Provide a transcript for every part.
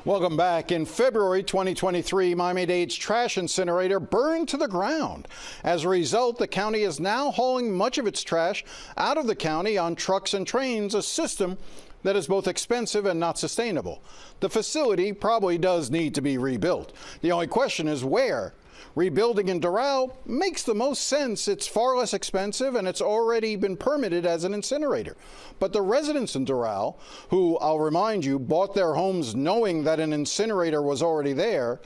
Welcome back. In February 2023, Miami-Dade's trash incinerator burned to the ground. As a result, the county is now hauling much of its trash out of the county on trucks and trains, a system that is both expensive and not sustainable. The facility probably does need to be rebuilt. The only question is where. Rebuilding in Doral makes the most sense. It's far less expensive and it's already been permitted as an incinerator. But the residents in Doral, who I'll remind you bought their homes knowing that an incinerator was already there,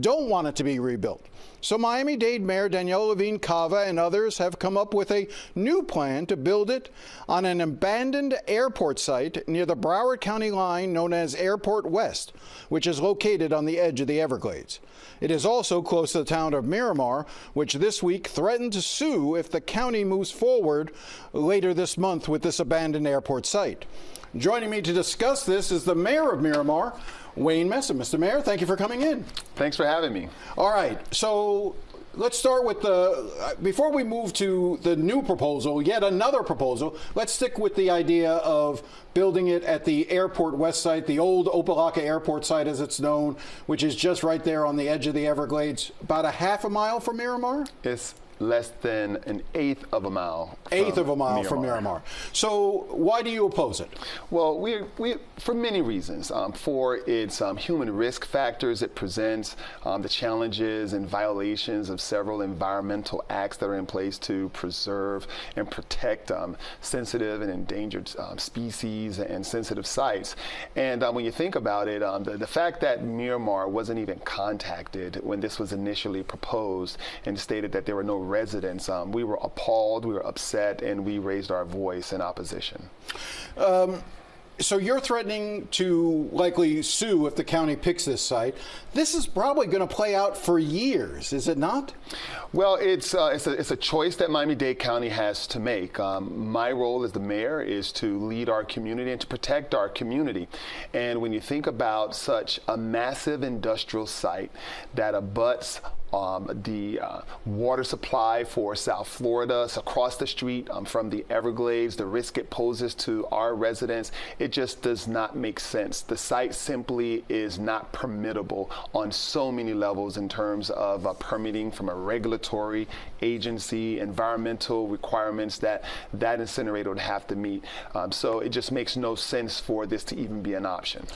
don't want it to be rebuilt. So Miami-Dade Mayor Danielle Levine Cava and others have come up with a new plan to build it on an abandoned airport site near the Broward County line known as Airport West, which is located on the edge of the Everglades. It is also close to the town of Miramar, which this week threatened to sue if the county moves forward later this month with this abandoned airport site. Joining me to discuss this is the mayor of Miramar, Wayne Messam. Mr. Mayor, thank you for coming in. Thanks for having me. All right, so let's start with before we move to the new proposal, yet another proposal, let's stick with the idea of building it at the Airport West site, the old Opelika Airport site as it's known, which is just right there on the edge of the Everglades, about a half a mile from Miramar? It's less than an eighth of a mile. From Miramar. So why do you oppose it? Well, we for many reasons. For its human risk factors it presents, the challenges and violations of several environmental acts that are in place to preserve and protect sensitive and endangered species and sensitive sites. And when you think about it, the fact that Miramar wasn't even contacted when this was initially proposed and stated that there were no residents, we were appalled, we were upset, and we raised our voice in opposition. So you're threatening to likely sue if the county picks this site. This is probably going to play out for years, is it not? Well, it's a choice that Miami-Dade County has to make. My role as the mayor is to lead our community and to protect our community. And when you think about such a massive industrial site that abuts the water supply for South Florida, so across the street from the Everglades, the risk it poses to our residents, it just does not make sense. The site simply is not permittable on so many levels in terms of permitting from a regulatory agency, environmental requirements that incinerator would have to meet. So it just makes no sense for this to even be an option.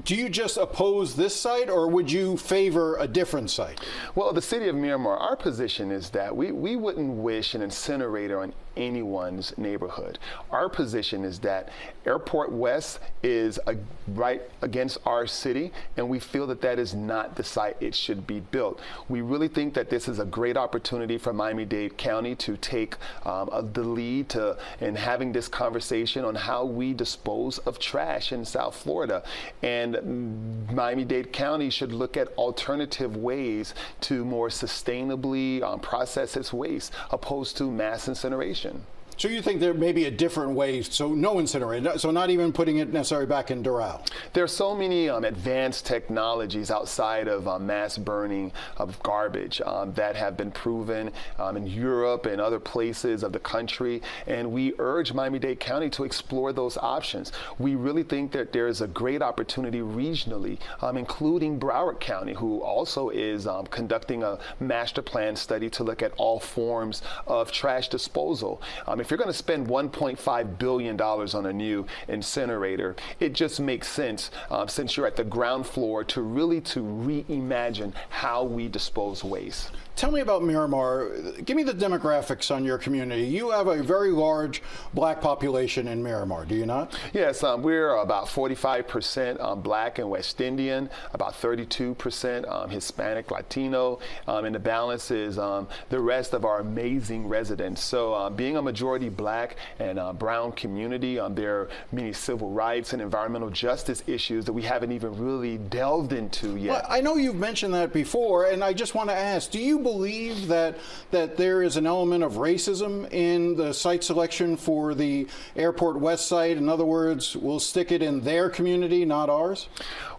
Do you just oppose this site, or would you favor a different site? Well, the City of Miramar, our position is that we wouldn't wish an incinerator on anyone's neighborhood. Our position is that Airport West is right against our city, and we feel that that is not the site it should be built. We really think that this is a great opportunity for Miami-Dade County to take the lead in having this conversation on how we dispose of trash in South Florida. And Miami-Dade County should look at alternative ways to more sustainably process its waste, opposed to mass incineration. So you think there may be a different way, so no incinerator, so not even putting it necessarily back in Doral? There are so many advanced technologies outside of mass burning of garbage that have been proven in Europe and other places of the country, and we urge Miami-Dade County to explore those options. We really think that there is a great opportunity regionally, including Broward County, who also is conducting a master plan study to look at all forms of trash disposal. If you're going to spend $1.5 billion on a new incinerator, it just makes sense, since you're at the ground floor, to reimagine how we dispose waste. Tell me about Miramar. Give me the demographics on your community. You have a very large black population in Miramar, do you not? Yes, we're about 45% black and West Indian, about 32% Hispanic, Latino, and the balance is the rest of our amazing residents. So being a majority black and brown community, there are many civil rights and environmental justice issues that we haven't even really delved into yet. Well, I know you've mentioned that before, and I just want to ask, do you believe that there is an element of racism in the site selection for the Airport West site? In other words, we'll stick it in their community, not ours?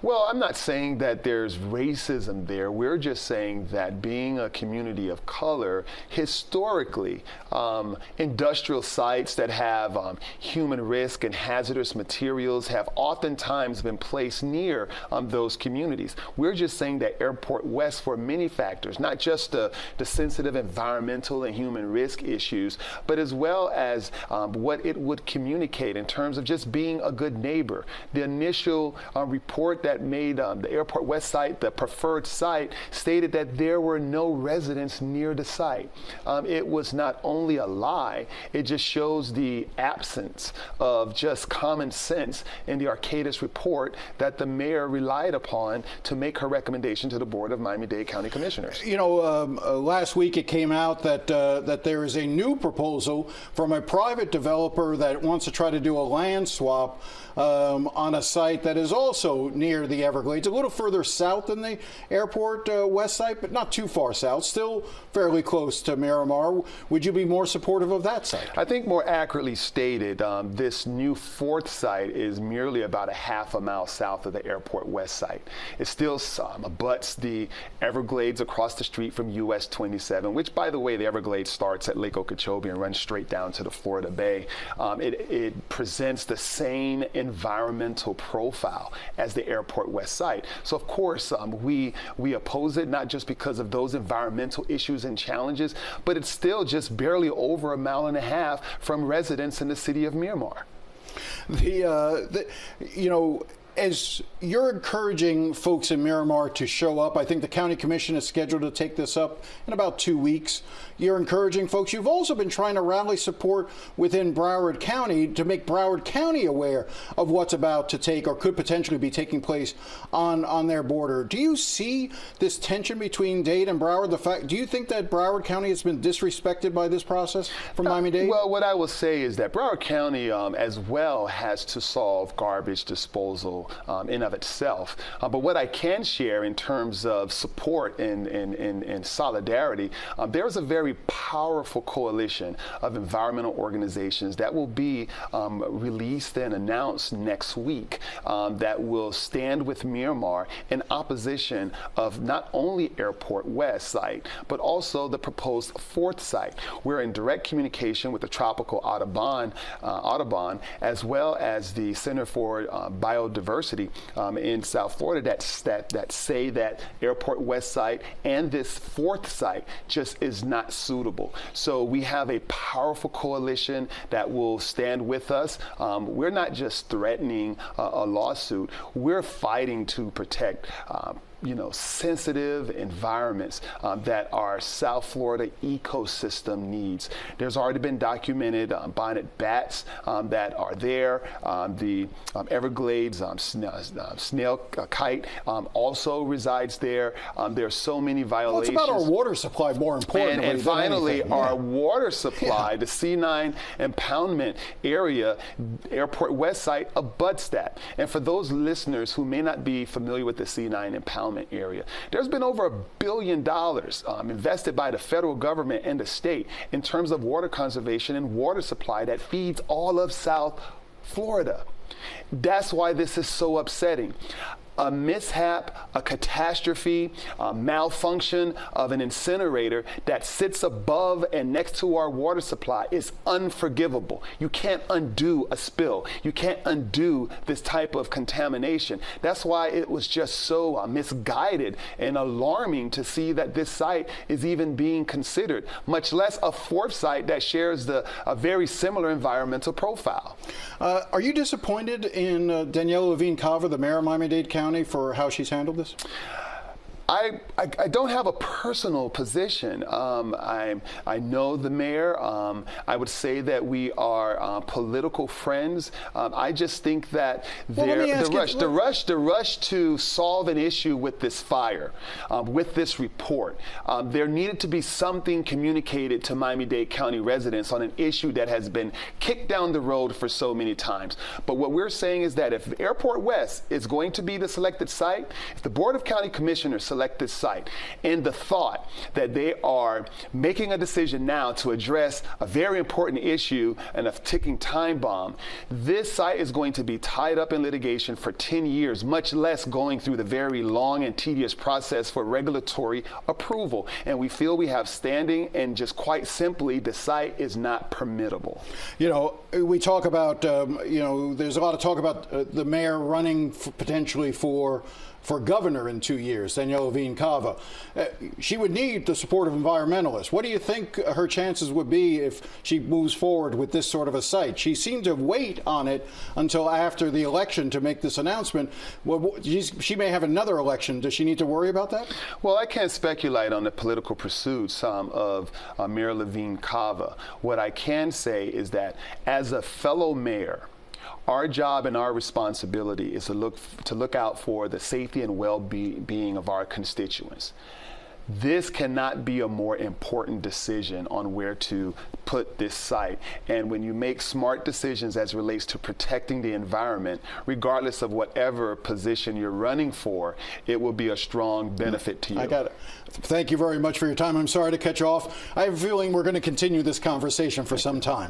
Well, I'm not saying that there's racism there. We're just saying that being a community of color, historically, industrial sites that have human risk and hazardous materials have oftentimes been placed near those communities. We're just saying that Airport West, for many factors, not just the sensitive environmental and human risk issues, but as well as what it would communicate in terms of just being a good neighbor. The initial report that made the Airport West site the preferred site stated that there were no residents near the site. It was not only a lie, it just shows the absence of just common sense in the Arcadis report that the mayor relied upon to make her recommendation to the Board of Miami-Dade County Commissioners. You know, last week it came out that that there is a new proposal from a private developer that wants to try to do a land swap on a site that is also near the Everglades, a little further south than the Airport West site, but not too far south, still fairly close to Miramar. Would you be more supportive of that site? I think more accurately stated, this new fourth site is merely about a half a mile south of the Airport West site. It still abuts the Everglades across the street from US 27, which, by the way, the Everglades starts at Lake Okeechobee and runs straight down to the Florida Bay. It presents the same environmental profile as the Airport West site. So of course we oppose it, not just because of those environmental issues and challenges, but it's still just barely over a mile and a half from residents in the city of Miramar. You know, as you're encouraging folks in Miramar to show up, I think the county commission is scheduled to take this up in about 2 weeks. You're encouraging folks. You've also been trying to rally support within Broward County to make Broward County aware of what's about to take or could potentially be taking place on their border. Do you see this tension between Dade and Broward? Do you think that Broward County has been disrespected by this process from Miami-Dade? Well, what I will say is that Broward County as well has to solve garbage disposal in of itself. But what I can share in terms of support and solidarity, there's a very powerful coalition of environmental organizations that will be released and announced next week that will stand with Miramar in opposition of not only Airport West site, but also the proposed fourth site. We're in direct communication with the Tropical Audubon, as well as the Center for Biodiversity in South Florida that say that Airport West site and this fourth site just is not suitable. So we have a powerful coalition that will stand with us. We're not just threatening a lawsuit. We're fighting to protect sensitive environments that our South Florida ecosystem needs. There's already been documented bonnet bats that are there. The Everglades snail kite also resides there. There's so many violations. Well, it's about our water supply, more importantly. And finally, our water supply, the C9 impoundment area, Airport West site abuts that. And for those listeners who may not be familiar with the C9 impoundment area, there's been over $1 billion invested by the federal government and the state in terms of water conservation and water supply that feeds all of South Florida. That's why this is so upsetting. A mishap, a catastrophe, a malfunction of an incinerator that sits above and next to our water supply is unforgivable. You can't undo a spill. You can't undo this type of contamination. That's why it was just so misguided and alarming to see that this site is even being considered, much less a fourth site that shares a very similar environmental profile. Are you disappointed in Danielle Levine-Cava, the mayor of Miami-Dade County, for how she's handled this? I don't have a personal position. I know the mayor. I would say that we are political friends. I just think that the rush to solve an issue with this fire, with this report, there needed to be something communicated to Miami-Dade County residents on an issue that has been kicked down the road for so many times. But what we're saying is that if Airport West is going to be the selected site, if the Board of County Commissioners select this site. And the thought that they are making a decision now to address a very important issue and a ticking time bomb, this site is going to be tied up in litigation for 10 years, much less going through the very long and tedious process for regulatory approval. And we feel we have standing, and just quite simply, the site is not permittable. You know, we talk about, there's a lot of talk about the mayor running potentially for governor in 2 years, Daniela Levine Cava. She would need the support of environmentalists. What do you think her chances would be if she moves forward with this sort of a site? She seemed to wait on it until after the election to make this announcement. Well, she may have another election. Does she need to worry about that? Well, I can't speculate on the political pursuits of Mayor Levine Cava. What I can say is that as a fellow mayor, our job and our responsibility is to look out for the safety and well-being of our constituents. This cannot be a more important decision on where to put this site. And when you make smart decisions as relates to protecting the environment, regardless of whatever position you're running for, it will be a strong benefit to you. I got it. Thank you very much for your time. I'm sorry to cut you off. I have a feeling we're going to continue this conversation for some time.